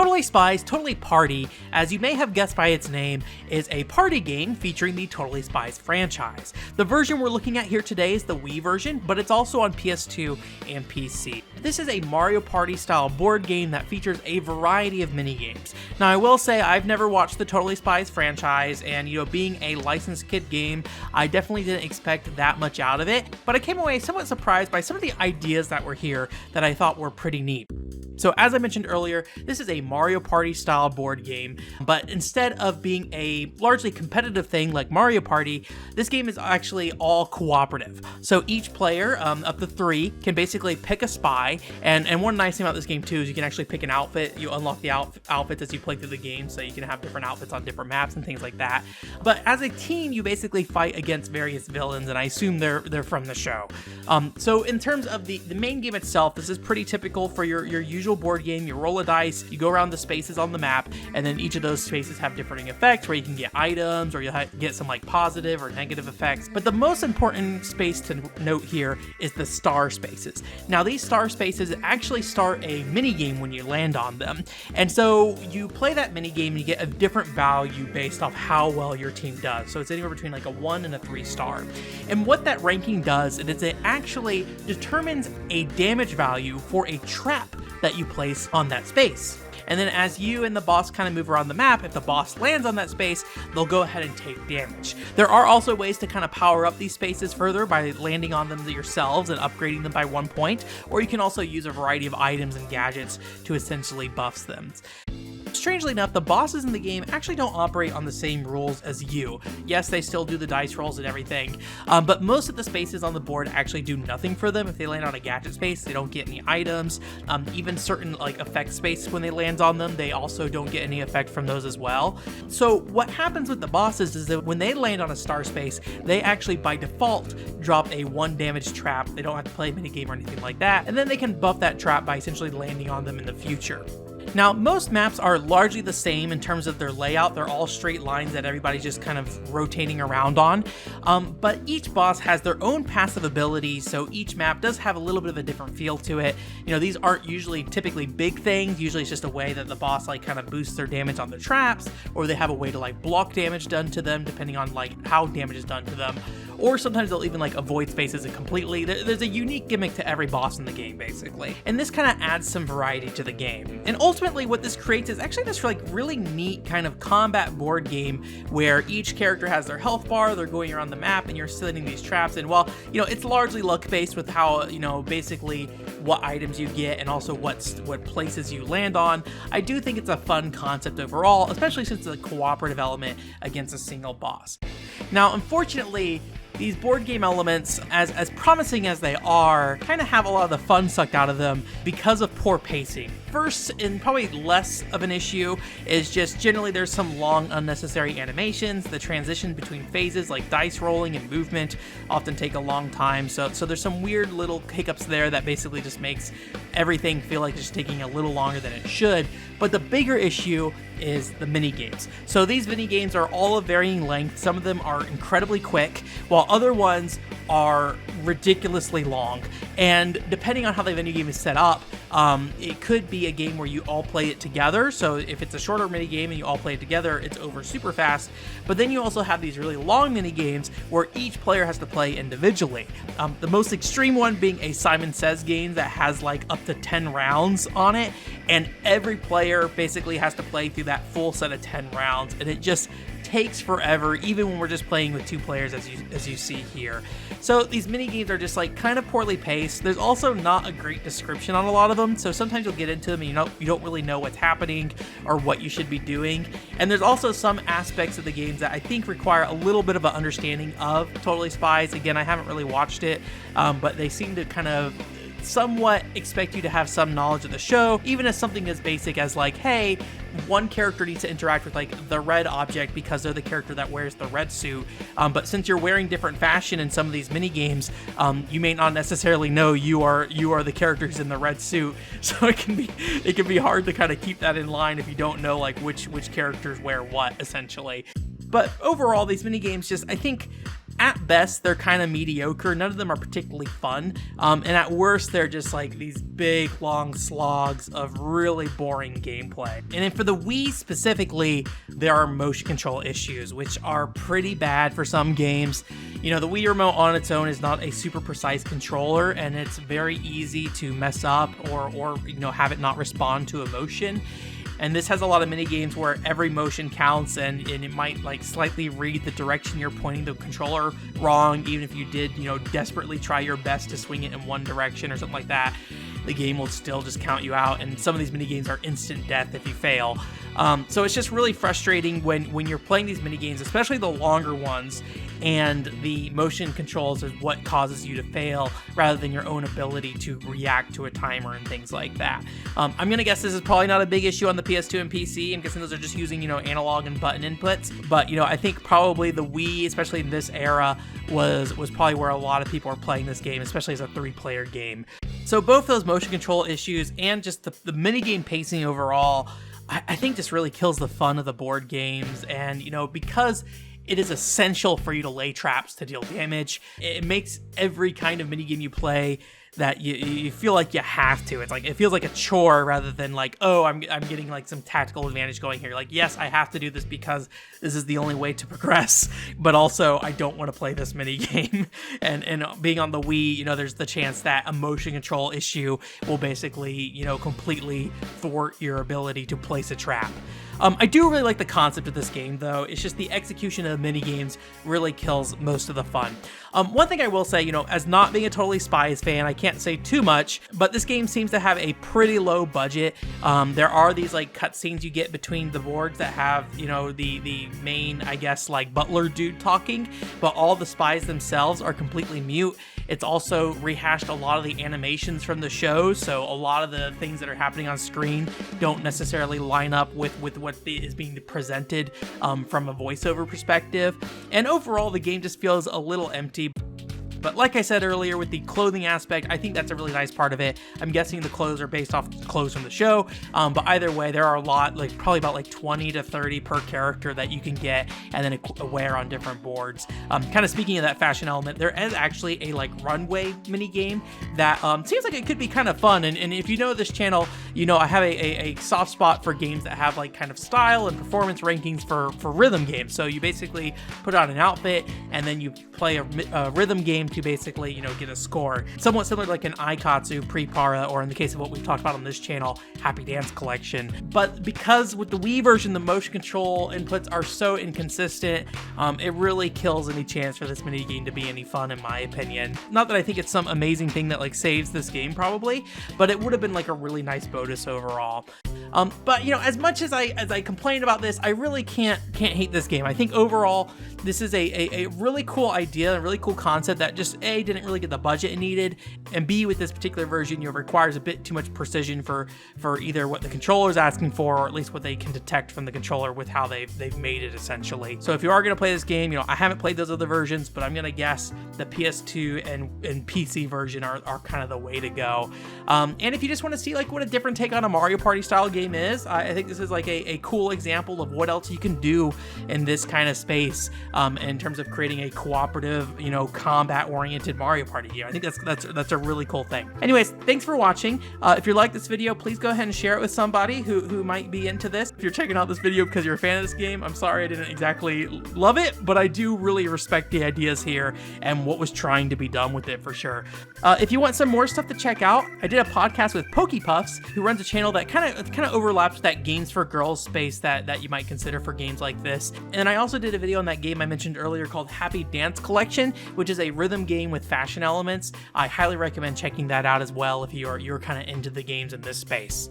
Totally Spies, Totally Party, as you may have guessed by its name, is a party game featuring the Totally Spies franchise. The version we're looking at here today is the Wii version, but it's also on PS2 and PC. This is a Mario Party style board game that features a variety of minigames. Now I will say I've never watched the Totally Spies franchise, and being a licensed kid game, I definitely didn't expect that much out of it, but I came away somewhat surprised by some of the ideas that were here that I thought were pretty neat. So as I mentioned earlier, this is a Mario Party style board game, but instead of being a largely competitive thing like Mario Party, this game is actually all cooperative. So each player, up to 3, can basically pick a spy, and one nice thing about this game too is you can actually pick an outfit. You unlock the outfits as you play through the game, so you can have different outfits on different maps and things like that. But as a team, you basically fight against various villains, and I assume they're from the show. So in terms of the main game itself, this is pretty typical for your usual board game. You roll a dice, you go around the spaces on the map, and then each of those spaces have differing effects where you can get items or you'll get some like positive or negative effects. But the most important space to note here is the star spaces. Now these star spaces actually start a mini game when you land on them, and so you play that mini game and you get a different value based off how well your team does. So it's anywhere between like a 1 and a 3 star. And what that ranking does is it actually determines a damage value for a trap that you place on that space. And then as you and the boss kind of move around the map, if the boss lands on that space, they'll go ahead and take damage. There are also ways to kind of power up these spaces further by landing on them yourselves and upgrading them by 1 point, or you can also use a variety of items and gadgets to essentially buff them. Strangely enough, the bosses in the game actually don't operate on the same rules as you. Yes, they still do the dice rolls and everything, but most of the spaces on the board actually do nothing for them. If they land on a gadget space, they don't get any items. Even certain like effect space, when they land on them, they also don't get any effect from those as well. So what happens with the bosses is that when they land on a star space, they actually by default drop a 1 damage trap. They don't have to play a minigame or anything like that, and then they can buff that trap by essentially landing on them in the future. Now, most maps are largely the same in terms of their layout. They're all straight lines that everybody's just kind of rotating around on. But each boss has their own passive abilities, so each map does have a little bit of a different feel to it. These aren't usually typically big things. Usually it's just a way that the boss like kind of boosts their damage on the traps, or they have a way to like block damage done to them depending on like how damage is done to them. Or sometimes they'll even like avoid spaces completely. There's a unique gimmick to every boss in the game, basically. And this kind of adds some variety to the game. And ultimately what this creates is actually this like really neat kind of combat board game where each character has their health bar, they're going around the map, and you're setting these traps. And while, it's largely luck-based with how, basically what items you get and also what places you land on, I do think it's a fun concept overall, especially since it's a cooperative element against a single boss. Now, unfortunately, these board game elements, as promising as they are, kind of have a lot of the fun sucked out of them because of poor pacing. First, and probably less of an issue, is just generally there's some long unnecessary animations. The transition between phases like dice rolling and movement often take a long time, so there's some weird little hiccups there that basically just makes everything feel like it's just taking a little longer than it should. But the bigger issue is the mini games. So these mini games are all of varying length. Some of them are incredibly quick, while other ones are ridiculously long. And depending on how the mini game is set up, it could be a game where you all play it together. So if it's a shorter mini game and you all play it together, it's over super fast. But then you also have these really long mini games where each player has to play individually. The most extreme one being a Simon Says game that has like up to 10 rounds on it, and every player basically has to play through that full set of 10 rounds, and it just takes forever, even when we're just playing with 2 players as you see here. So these mini games are just like kind of poorly paced. There's also not a great description on a lot of them, so sometimes you'll get into them and you don't really know what's happening or what you should be doing. And there's also some aspects of the games that I think require a little bit of an understanding of Totally Spies. Again, I haven't really watched it, but they seem to kind of somewhat expect you to have some knowledge of the show, even as something as basic as like, hey, one character needs to interact with like the red object because they're the character that wears the red suit. But since you're wearing different fashion in some of these mini games, you may not necessarily know you are the characters in the red suit. So it can be hard to kind of keep that in line if you don't know like which characters wear what, essentially. But overall, these mini games just, I think, At best, they're kind of mediocre. None of them are particularly fun. And at worst, they're just like these big, long slogs of really boring gameplay. And then for the Wii specifically, there are motion control issues, which are pretty bad for some games. You know, the Wii remote on its own is not a super precise controller, and it's very easy to mess up or you know, have it not respond to a motion. And this has a lot of mini games where every motion counts, and it might like slightly read the direction you're pointing the controller wrong, even if you did, you know, desperately try your best to swing it in one direction or something like that. The game will still just count you out, and some of these mini games are instant death if you fail. So it's just really frustrating when you're playing these mini games, especially the longer ones, and the motion controls is what causes you to fail rather than your own ability to react to a timer and things like that. I'm gonna guess this is probably not a big issue on the PS2 and PC. I'm guessing those are just using, you know, analog and button inputs. But, you know, I think probably the Wii, especially in this era, was probably where a lot of people are playing this game, especially as a 3-player game. So both those motion control issues and just the minigame pacing overall, I think just really kills the fun of the board games. And, you know, because it is essential for you to lay traps to deal damage, it makes every kind of minigame you play that you feel like you have to. It's like, it feels like a chore rather than like, oh, I'm getting like some tactical advantage going here. Like, yes, I have to do this because this is the only way to progress, but also I don't want to play this mini game. and being on the Wii, you know, there's the chance that a motion control issue will basically, you know, completely thwart your ability to place a trap. I do really like the concept of this game, though. It's just the execution of the minigames really kills most of the fun. One thing I will say, you know, as not being a totally Spies fan, I can't say too much, but this game seems to have a pretty low budget. There are these like cutscenes you get between the boards that have, you know, the main, I guess, like butler dude talking, but all the spies themselves are completely mute. It's also rehashed a lot of the animations from the show, so a lot of the things that are happening on screen don't necessarily line up with what is being presented from a voiceover perspective. And overall, the game just feels a little empty. But like I said earlier, with the clothing aspect, I think that's a really nice part of it. I'm guessing the clothes are based off clothes from the show, but either way, there are a lot, like probably about like 20 to 30 per character that you can get and then wear on different boards. Kind of speaking of that fashion element, there is actually a like runway mini game that seems like it could be kind of fun. And if you know this channel, you know I have a soft spot for games that have like kind of style and performance rankings for rhythm games. So you basically put on an outfit and then you play a rhythm game to basically, you know, get a score. Somewhat similar to like an Aikatsu Pre-Para, or in the case of what we've talked about on this channel, Happy Dance Collection. But because with the Wii version, the motion control inputs are so inconsistent, it really kills any chance for this mini game to be any fun, in my opinion. Not that I think it's some amazing thing that like saves this game probably, but it would have been like a really nice bonus overall. But you know, as much as I complain about this, I really can't hate this game. I think overall, this is a really cool idea, a really cool concept that just A, didn't really get the budget it needed, and B, with this particular version, you know, requires a bit too much precision for either what the controller is asking for, or at least what they can detect from the controller with how they've made it, essentially. So if you are going to play this game, you know, I haven't played those other versions, but I'm going to guess the PS2 and PC version are kind of the way to go. And if you just want to see like what a different take on a Mario Party style game is, I think this is like a cool example of what else you can do in this kind of space, in terms of creating a cooperative, you know, combat-oriented Mario Party game. I think that's a really cool thing. Anyways, thanks for watching. If you like this video, please go ahead and share it with somebody who might be into this. If you're checking out this video because you're a fan of this game, I'm sorry I didn't exactly love it, but I do really respect the ideas here and what was trying to be done with it for sure. If you want some more stuff to check out, I did a podcast with PokePuffs, who runs a channel that kind of overlaps that games for girls space that you might consider for games like this. And I also did a video on that game I mentioned earlier called Happy Dance Collection, which is a rhythm game with fashion elements. I highly recommend checking that out as well if you're kind of into the games in this space.